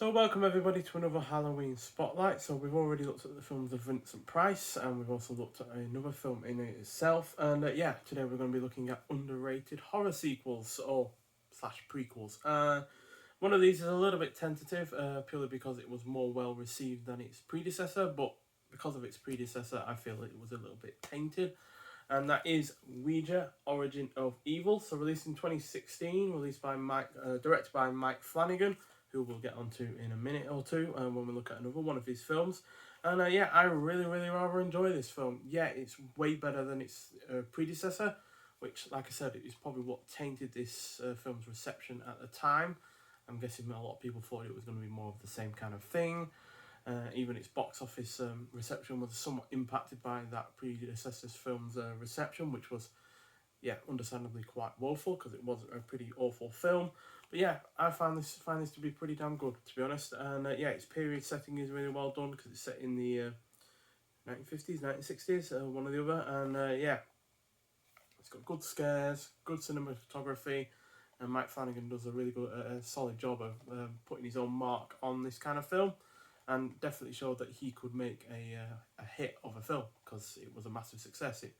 So welcome everybody to another Halloween Spotlight. So we've already looked at the films of Vincent Price and we've also looked at another film in it itself. And yeah, today we're going to be looking at underrated horror sequels or slash prequels. One of these is a little bit tentative purely because it was more well received than its predecessor, but because of its predecessor I feel it was a little bit tainted. And that is Ouija, Origin of Evil. So released in 2016, directed by Mike Flanagan, who we'll get onto in a minute or two when we look at another one of his films. And yeah, I really rather enjoy this film. Yeah, it's way better than its predecessor, which, like I said, is probably what tainted this film's reception at the time. I'm guessing a lot of people thought it was going to be more of the same kind of thing. Even its box office reception was somewhat impacted by that predecessor's film's reception, which was, yeah, understandably quite woeful because it was a pretty awful film. But yeah, I find this to be pretty damn good, to be honest. And yeah, its period setting is really well done because it's set in the 1950s, 1960s, one or the other. And yeah, it's got good scares, good cinematography, and Mike Flanagan does a really good, solid job of putting his own mark on this kind of film, and definitely showed that he could make a hit of a film because it was a massive success. It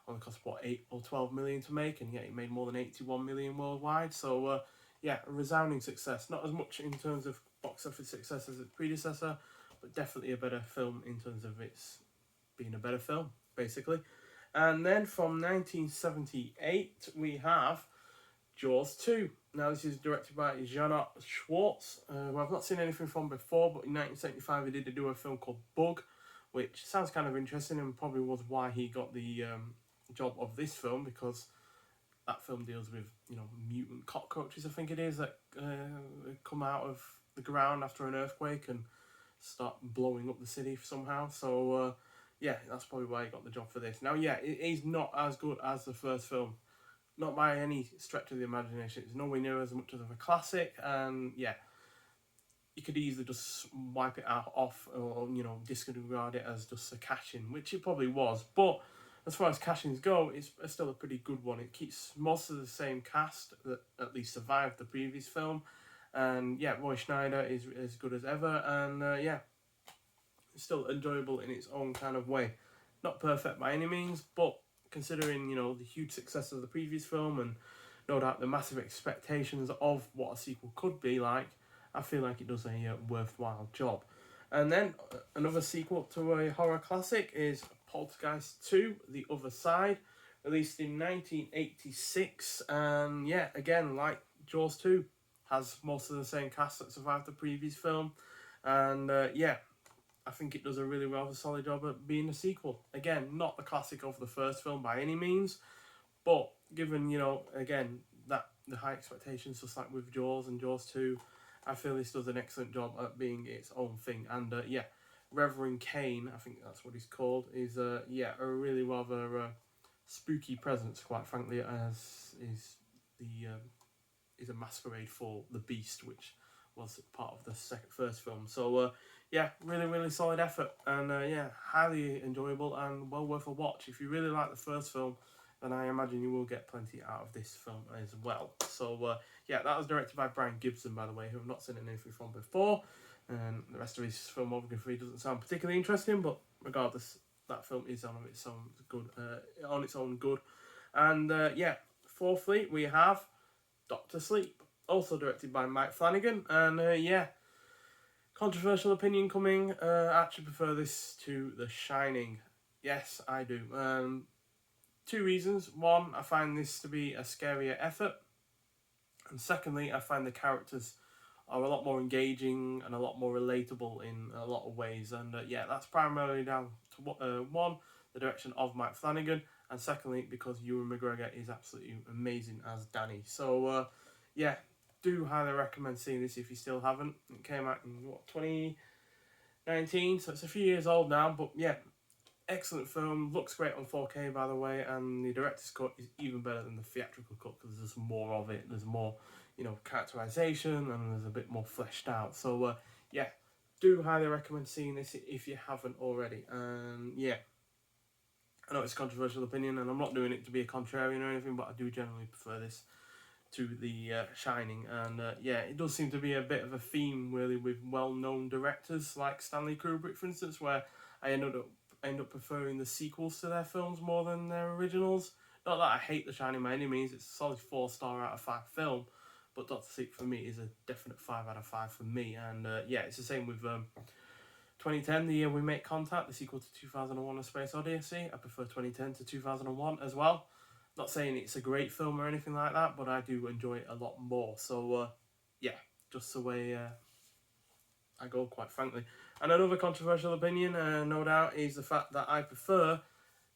only cost what 8 or 12 million to make, and yet it made more than 81 million worldwide. So yeah, a resounding success. Not as much in terms of box office success as its predecessor, but definitely a better film in terms of its being a better film, basically. And then from 1978 we have Jaws 2. Now this is directed by Jana Schwartz, who I've not seen anything from before, but in 1975 he did do a film called Bug, which sounds kind of interesting and probably was why he got the job of this film, because that film deals with, mutant cockroaches, I think it is, that come out of the ground after an earthquake and start blowing up the city somehow. So yeah, that's probably why he got the job for this. Now yeah, it is not as good as the first film. Not by any stretch of the imagination. It's nowhere near as much of a classic, and yeah, you could easily just wipe it off or, disregard it as just a cash-in, which it probably was. But as far as cash-ins go, it's still a pretty good one. It keeps most of the same cast that at least survived the previous film. And yeah, Roy Schneider is as good as ever, and yeah, it's still enjoyable in its own kind of way. Not perfect by any means, but considering, the huge success of the previous film and no doubt the massive expectations of what a sequel could be like, I feel like it does a worthwhile job. And then another sequel to a horror classic is Poltergeist II, The Other Side, released in 1986. And yeah, again, like Jaws 2, has most of the same cast that survived the previous film. And yeah, I think it does a really rather solid job at being a sequel. Again, not the classic of the first film by any means, but given, again, that the high expectations, just like with Jaws and Jaws 2, I feel this does an excellent job at being its own thing. And yeah, Reverend Kane, I think that's what he's called, is yeah, a really rather spooky presence, quite frankly, as is is a masquerade for the Beast, which was part of the first film. So yeah, really solid effort, and yeah, highly enjoyable and well worth a watch. If you really like the first film, then I imagine you will get plenty out of this film as well. So yeah, that was directed by Brian Gibson, by the way, who I've not seen anything from before, and the rest of his filmography doesn't sound particularly interesting, but regardless, that film is on its own good. And yeah, fourthly we have Doctor Sleep, also directed by Mike Flanagan, and yeah, controversial opinion coming. I actually prefer this to The Shining. Yes, I do. Two reasons. One, I find this to be a scarier effort, and secondly, I find the characters are a lot more engaging and a lot more relatable in a lot of ways. And yeah, that's primarily down to one, the direction of Mike Flanagan, and secondly, because Ewan McGregor is absolutely amazing as Danny. So yeah, do highly recommend seeing this if you still haven't. It came out in 2019, so it's a few years old now, but yeah, excellent film. Looks great on 4K, by the way, and the director's cut is even better than the theatrical cut because there's more of it. There's more, characterization, and there's a bit more fleshed out. So yeah, do highly recommend seeing this if you haven't already. And yeah, I know it's a controversial opinion, and I'm not doing it to be a contrarian or anything, but I do generally prefer this to the Shining, and yeah, it does seem to be a bit of a theme really with well-known directors like Stanley Kubrick, for instance, where I end up preferring the sequels to their films more than their originals. Not that I hate The Shining by any means; it's a solid 4-star out of 5 film, but Doctor Sleep for me is a definite 5 out of 5 for me. And yeah, it's the same with 2010, the year we make contact, the sequel to 2001: A Space Odyssey. I prefer 2010 to 2001 as well. Not saying it's a great film or anything like that, but I do enjoy it a lot more. So yeah, just the way I go, quite frankly. And another controversial opinion, no doubt, is the fact that I prefer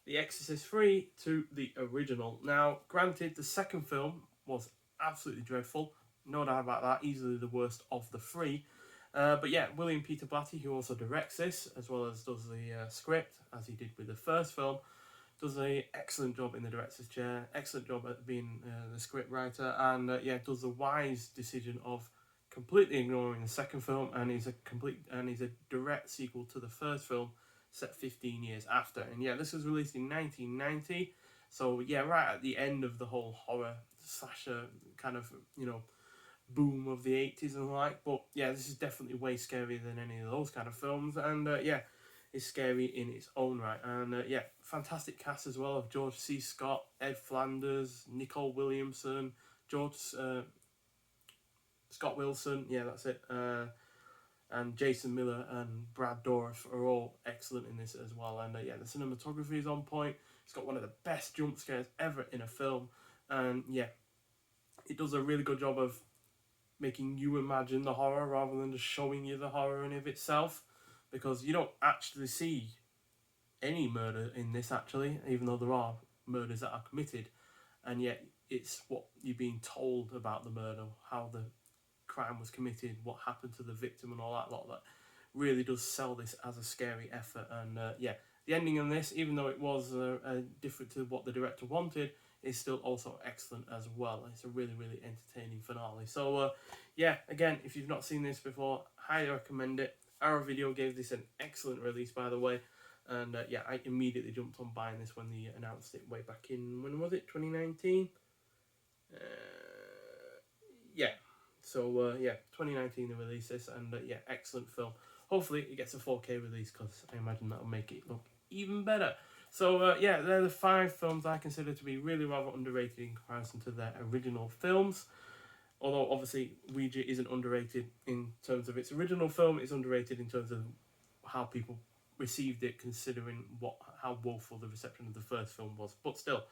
The Exorcist 3 to the original. Now, granted, the second film was absolutely dreadful, no doubt about that, easily the worst of the three. But yeah, William Peter Blatty, who also directs this, as well as does the script, as he did with the first film, does an excellent job in the director's chair, excellent job at being the script writer, and yeah, does the wise decision of completely ignoring the second film, and is a direct sequel to the first film, set 15 years after. And yeah, this was released in 1990, so yeah, right at the end of the whole horror slasher kind of, you know, boom of the 80s and the like. But yeah, this is definitely way scarier than any of those kind of films, and yeah, it's scary in its own right. And yeah, fantastic cast as well of George C. Scott, Ed Flanders, Nicole Williamson, George Scott Wilson, yeah, that's it, and Jason Miller and Brad Dourif are all excellent in this as well. And yeah, the cinematography is on point. It's got one of the best jump scares ever in a film, and yeah, it does a really good job of making you imagine the horror rather than just showing you the horror in of itself, because you don't actually see any murder in this actually, even though there are murders that are committed, and yet it's what you're being told about the murder, how the crime was committed, what happened to the victim, and all that lot that really does sell this as a scary effort. And yeah, the ending on this, even though it was different to what the director wanted, is still also excellent as well. It's a really, really entertaining finale. So yeah, again, if you've not seen this before, highly recommend it. Our video gave this an excellent release, by the way, and yeah, I immediately jumped on buying this when they announced it way back in, when was it, 2019? Yeah, so yeah, 2019 they released this, and yeah, excellent film. Hopefully it gets a 4K release, because I imagine that'll make it look even better. So yeah, they're the 5 films I consider to be really rather underrated in comparison to their original films. Although obviously Ouija isn't underrated in terms of its original film, it's underrated in terms of how people received it, considering how woeful the reception of the first film was. But still,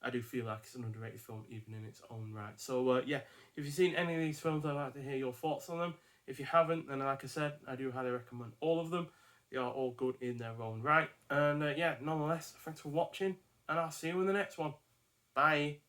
I do feel like it's an underrated film even in its own right. So yeah, if you've seen any of these films, I'd like to hear your thoughts on them. If you haven't, then like I said, I do highly recommend all of them. They are all good in their own right. And yeah, nonetheless, thanks for watching, and I'll see you in the next one. Bye.